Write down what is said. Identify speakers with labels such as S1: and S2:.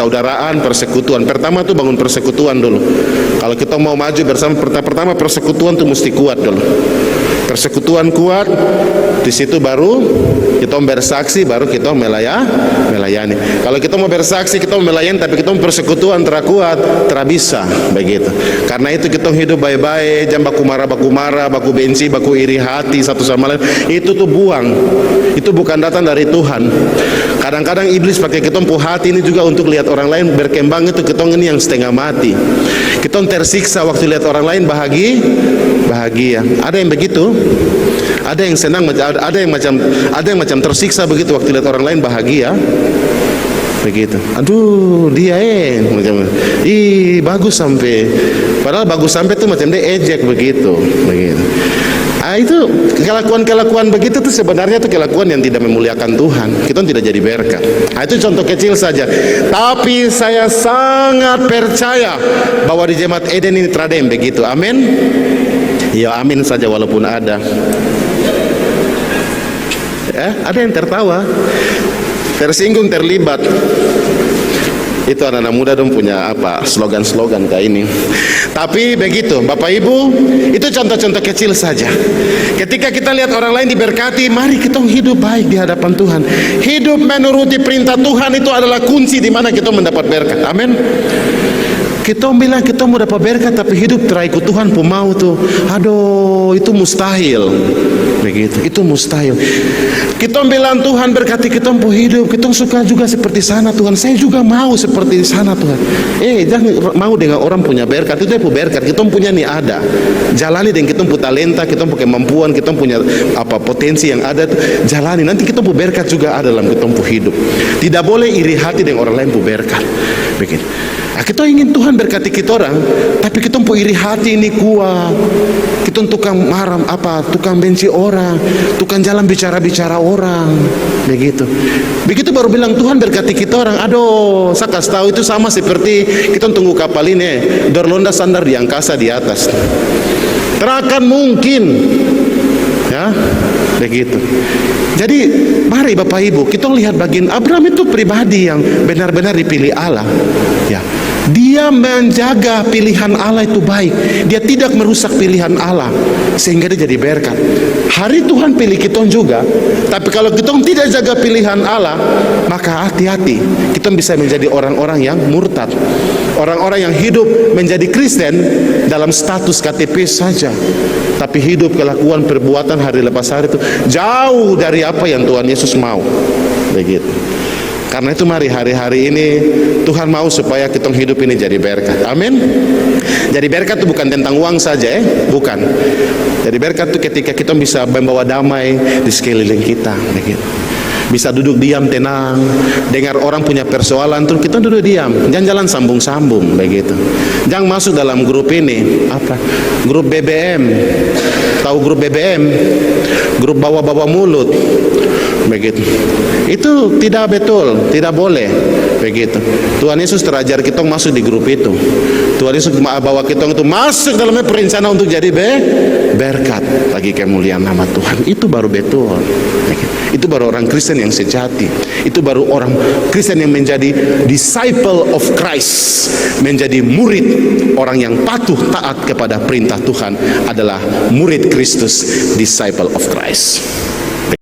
S1: persaudaraan, persekutuan. Pertama tuh bangun persekutuan dulu. Kalau kita mau maju bersama, pertama persekutuan tuh mesti kuat dulu. Persekutuan kuat, di situ baru kita bersaksi, baru kita melayani. Kalau kita mau bersaksi, kita mau melayani, tapi kita mau persekutuan terakuat, terabisa begitu. Karena itu kita hidup baik-baik, jangan baku marah, baku benci, baku iri hati satu sama lain. Itu tuh buang. Itu bukan datang dari Tuhan. Kadang-kadang iblis pakai kita hati ini juga untuk lihat orang lain berkembang, itu kita ini yang setengah mati. Kita tersiksa waktu lihat orang lain bahagia. Ada yang begitu, ada yang senang, ada yang macam tersiksa begitu waktu lihat orang lain bahagia begitu. Aduh, dia macam bagus sampai, padahal bagus sampai tuh macam dia ejek begitu. Itu kelakuan begitu tuh sebenarnya tuh kelakuan yang tidak memuliakan Tuhan. Kita tidak jadi berkat. Itu contoh kecil saja. Tapi saya sangat percaya bahwa di Jemaat Eden ini tradem begitu. Amin. Ya amin saja walaupun ada. Ada yang tertawa, tersinggung, terlibat. Itu anak-anak muda dong punya slogan-slogan kayak ini. Tapi begitu Bapak Ibu, itu contoh-contoh kecil saja. Ketika kita lihat orang lain diberkati, mari kita hidup baik di hadapan Tuhan. Hidup menuruti perintah Tuhan itu adalah kunci di mana kita mendapat berkat. Amin. Kita bilang kita mau dapat berkat tapi hidup terikut Tuhan pun mau tuh. Aduh, itu mustahil. Begitu, itu mustahil. Kita bilang Tuhan berkati kita mau hidup, kita suka juga seperti sana Tuhan. Saya juga mau seperti sana Tuhan. Jangan mau dengan orang punya berkat, itu dia punya berkat. Kita punya nih ada. Jalani dengan kita punya talenta, kita punya kemampuan, kita punya potensi yang ada. Jalani, nanti kita punya berkat juga ada dalam kita punya hidup. Tidak boleh iri hati dengan orang lain punya berkat. Begitu. Kita ingin Tuhan berkati kita orang, tapi kita punya iri hati ini kuat. Kita tukang marah tukang benci orang, tukang jalan bicara orang, begitu. Begitu baru bilang Tuhan berkati kita orang. Aduh, saya kasih tahu itu sama seperti kita tunggu kapal ini berlonda sandar di angkasa di atas. Terakan mungkin, ya, begitu. Jadi mari Bapak Ibu kita lihat bagian Abraham itu pribadi yang benar-benar dipilih Allah, ya. Dia menjaga pilihan Allah itu baik. Dia tidak merusak pilihan Allah sehingga dia jadi berkat. Hari Tuhan pilih kita juga, tapi kalau kita tidak jaga pilihan Allah, maka hati-hati, kita bisa menjadi orang-orang yang murtad. Orang-orang yang hidup menjadi Kristen dalam status KTP saja, tapi hidup kelakuan perbuatan hari lepas hari itu jauh dari apa yang Tuhan Yesus mau. Begitu. Karena itu mari hari-hari ini Tuhan mau supaya kita hidup ini jadi berkat. Amin. Jadi berkat itu bukan tentang uang saja, bukan. Jadi berkat itu ketika kita bisa membawa damai di sekeliling kita, begitu. Bisa duduk diam tenang, dengar orang punya persoalan terus kita duduk diam, jangan jalan sambung-sambung begitu. Jangan masuk dalam grup ini, grup BBM. Tahu grup BBM? Grup bawa-bawa mulut. Begitu. Itu tidak betul, tidak boleh begitu. Tuhan Yesus terajar kita masuk di grup itu. Tuhan Yesus bawa kita untuk masuk dalam perencana untuk jadi berkat bagi kemuliaan nama Tuhan. Itu baru betul. Begitu. Itu baru orang Kristen yang sejati. Itu baru orang Kristen yang menjadi disciple of Christ, menjadi murid. Orang yang patuh taat kepada perintah Tuhan adalah murid Kristus, disciple of Christ.